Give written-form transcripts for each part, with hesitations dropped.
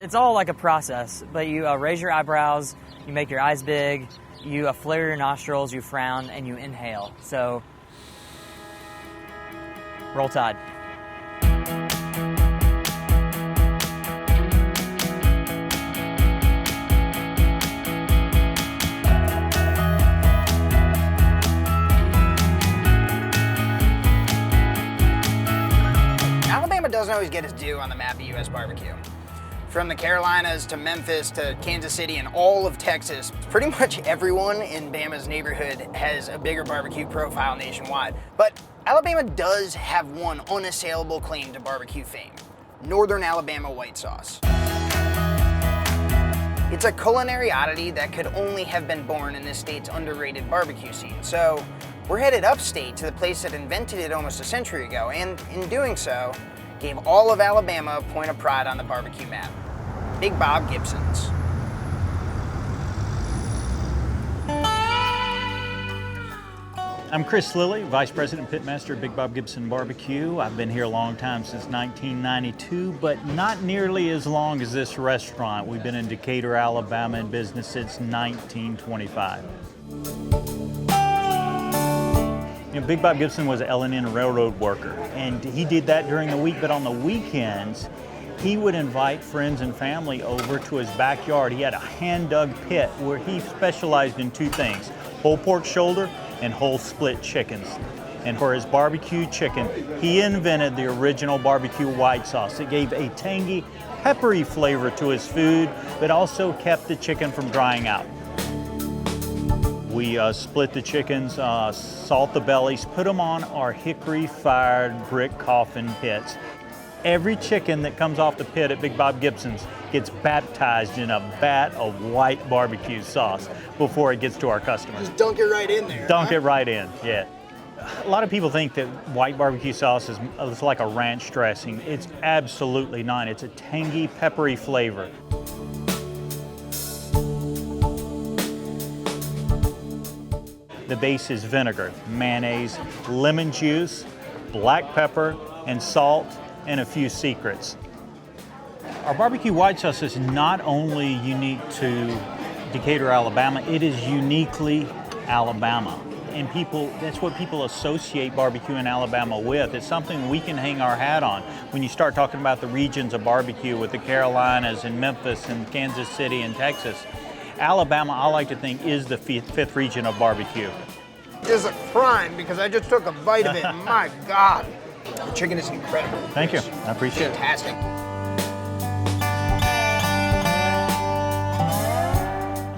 It's all like a process, but you raise your eyebrows, you make your eyes big, you flare your nostrils, you frown, and you inhale. So, roll Tide. Alabama doesn't always get its due on the map of U.S. barbecue. From the Carolinas to Memphis to Kansas City and all of Texas, pretty much everyone in Bama's neighborhood has a bigger barbecue profile nationwide. But Alabama does have one unassailable claim to barbecue fame: Northern Alabama White Sauce. It's a culinary oddity that could only have been born in this state's underrated barbecue scene. So we're headed upstate to the place that invented it almost a century ago, and in doing so, gave all of Alabama a point of pride on the barbecue map: Bib Bob Gibson's. I'm Chris Lilly, Vice President Pitmaster at Bib Bob Gibson Barbecue. I've been here a long time, since 1992, but not nearly as long as this restaurant. We've been in Decatur, Alabama in business since 1925. You know, Bib Bob Gibson was an L&N railroad worker, and he did that during the week, but on the weekends, he would invite friends and family over to his backyard. He had a hand-dug pit where he specialized in two things: whole pork shoulder and whole split chickens. And for his barbecue chicken, he invented the original barbecue white sauce. It gave a tangy, peppery flavor to his food, but also kept the chicken from drying out. We split the chickens, salt the bellies, put them on our hickory-fired brick coffin pits. Every chicken that comes off the pit at Bib Bob Gibson's gets baptized in a vat of white barbecue sauce before it gets to our customers. Just dunk it right in there. Dunk it right in, yeah. A lot of people think that white barbecue sauce is like a ranch dressing. It's absolutely not. It's a tangy, peppery flavor. The base is vinegar, mayonnaise, lemon juice, black pepper, and salt, and a few secrets. Our barbecue white sauce is not only unique to Decatur, Alabama, it is uniquely Alabama. And that's what people associate barbecue in Alabama with. It's something we can hang our hat on. When you start talking about the regions of barbecue with the Carolinas and Memphis and Kansas City and Texas, Alabama, I like to think, is the fifth region of barbecue. This is a crime because I just took a bite of it. My God. The chicken is incredible. Thank you. I appreciate it. Fantastic.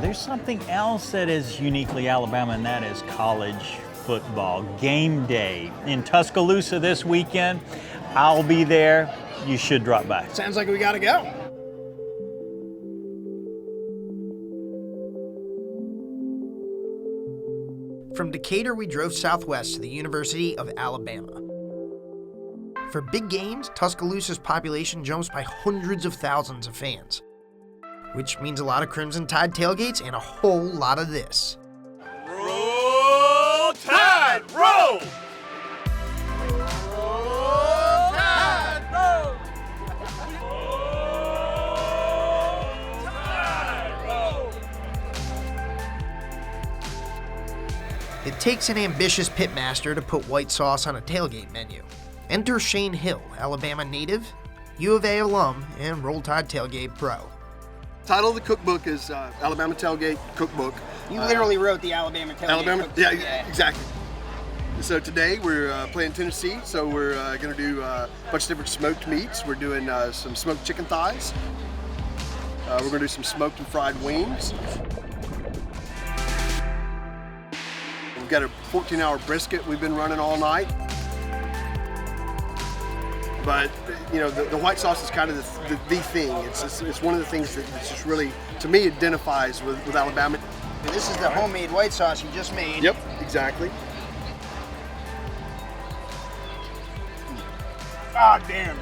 There's something else that is uniquely Alabama, and that is college football. Game day in Tuscaloosa this weekend. I'll be there. You should drop by. Sounds like we gotta go. From Decatur, we drove southwest to the University of Alabama. For big games, Tuscaloosa's population jumps by hundreds of thousands of fans, which means a lot of Crimson Tide tailgates and a whole lot of this. Roll Tide, roll! Roll Tide, roll! Roll Tide, roll! It takes an ambitious pitmaster to put white sauce on a tailgate menu. Enter Shane Hill, Alabama native, U of A alum, and Roll Tide Tailgate pro. Title of the cookbook is Alabama Tailgate Cookbook. You literally wrote the Alabama Tailgate Cookbook. Yeah, exactly. So today we're playing Tennessee, so we're going to do a bunch of different smoked meats. We're doing some smoked chicken thighs. We're going to do some smoked and fried wings. We've got a 14-hour brisket we've been running all night. But you know, the white sauce is kind of the thing. It's one of the things that just really, to me, identifies with Alabama. And this is the homemade white sauce you just made. Yep, exactly. God damn.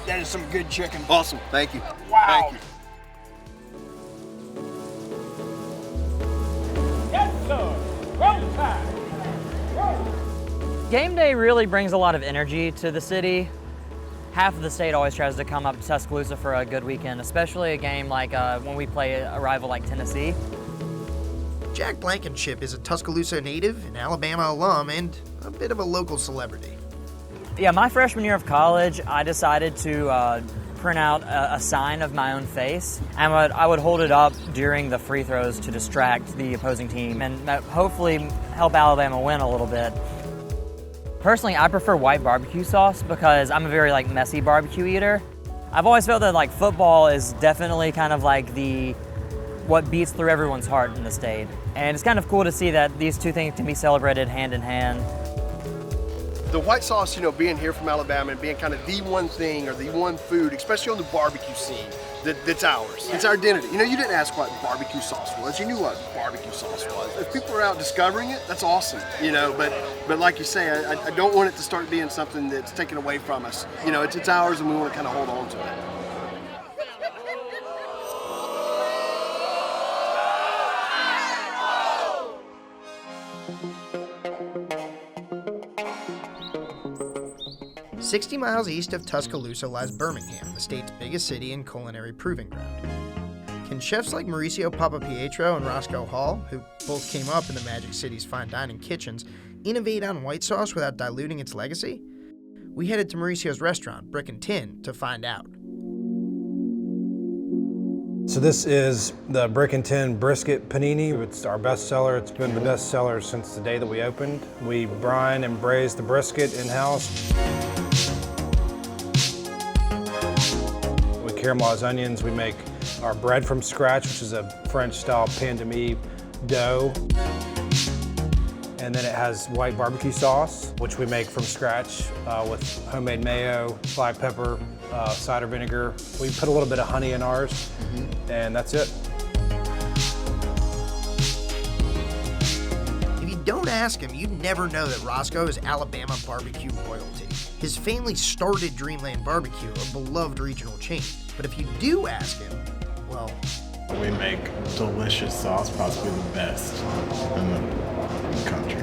That is some good chicken. Awesome, thank you. Wow. Thank you. Yes, sir! Roll Tide! Game day really brings a lot of energy to the city. half of the state always tries to come up to Tuscaloosa for a good weekend, especially a game like when we play a rival like Tennessee. Jack Blankenship is a Tuscaloosa native, an Alabama alum, and a bit of a local celebrity. Yeah, my freshman year of college, I decided to print out a sign of my own face, and I would hold it up during the free throws to distract the opposing team and hopefully help Alabama win a little bit. Personally, I prefer white barbecue sauce because I'm a very messy barbecue eater. I've always felt that football is definitely kind of what beats through everyone's heart in the state. And it's kind of cool to see that these two things can be celebrated hand in hand. The white sauce, being here from Alabama and being kind of the one thing or the one food, especially on the barbecue scene, that's ours. It's our identity. You didn't ask what barbecue sauce was. You knew what barbecue sauce was. If people are out discovering it, that's awesome. But like you say, I don't want it to start being something that's taken away from us. It's ours, and we want to kind of hold on to it. 60 miles east of Tuscaloosa lies Birmingham, the state's biggest city and culinary proving ground. Can chefs like Mauricio PAPAPIETRO and Roscoe Hall, who both came up in the Magic City's fine dining kitchens, innovate on white sauce without diluting its legacy? We headed to Mauricio's restaurant, Brick and Tin, to find out. So this is the Brick and Tin brisket panini. It's our best seller. It's been the best seller since the day that we opened. We brine and braise the brisket in-house. We caramelize onions. We make our bread from scratch, which is a French-style pain de mie dough. And then it has white barbecue sauce, which we make from scratch with homemade mayo, black pepper, cider vinegar. We put a little bit of honey in ours, and that's it. If you don't ask him, you'd never know that Roscoe is Alabama barbecue royalty. His family started Dreamland Barbecue, a beloved regional chain. But if you do ask him, well... We make delicious sauce, possibly the best in the country.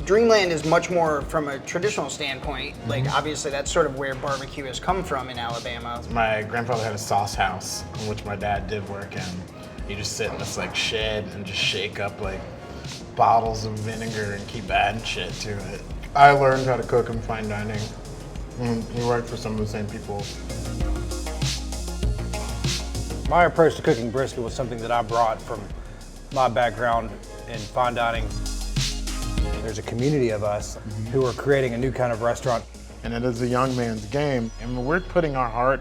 Dreamland is much more from a traditional standpoint. Obviously that's sort of where barbecue has come from in Alabama. My grandfather had a sauce house in which my dad did work in. You just sit in this shed and just shake up bottles of vinegar and keep adding shit to it. I learned how to cook in fine dining. We worked for some of the same people. My approach to cooking brisket was something that I brought from my background in fine dining. There's a community of us who are creating a new kind of restaurant. And it is a young man's game. And we're putting our heart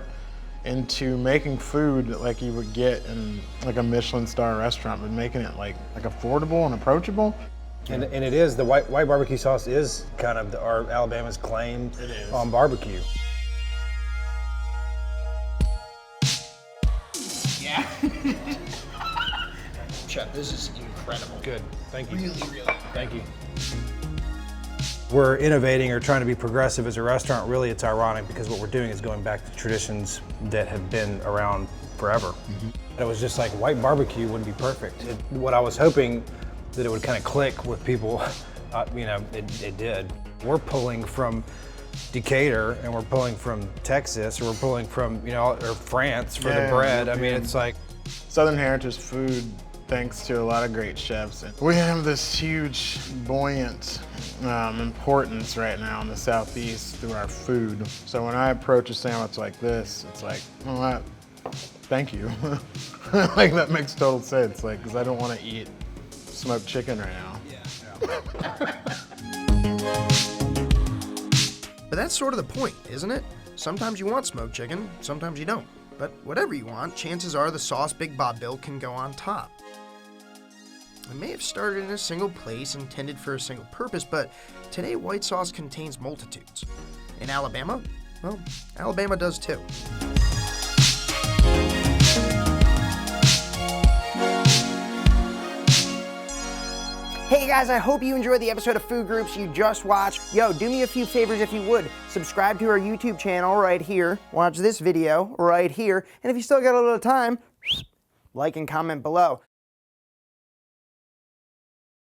into making food like you would get in a Michelin star restaurant, but making it affordable and approachable. And it is, the white barbecue sauce is kind of our Alabama's claim on barbecue. Yeah. Chef, this is incredible. Good, thank you. Really. Thank you. We're innovating or trying to be progressive as a restaurant. Really, it's ironic because what we're doing is going back to traditions that have been around forever. It was just white barbecue would be perfect. What I was hoping that it would kind of click with people, it did. We're pulling from Decatur, and we're pulling from Texas, or we're pulling from, or France for the bread. I mean, it's Southern Heritage food, thanks to a lot of great chefs. We have this huge, buoyant importance right now in the Southeast through our food. So when I approach a sandwich like this, it's thank you. That makes total sense, because I don't want to eat smoked chicken right now. But that's sort of the point, isn't it? Sometimes you want smoked chicken, sometimes you don't. But whatever you want, chances are the sauce Bib Bob built can go on top. It may have started in a single place, intended for a single purpose, but today white sauce contains multitudes. In Alabama? Well, Alabama does too. Hey guys, I hope you enjoyed the episode of Food Groups you just watched. Yo, do me a few favors if you would. Subscribe to our YouTube channel right here. Watch this video right here. And if you still got a little time, like and comment below.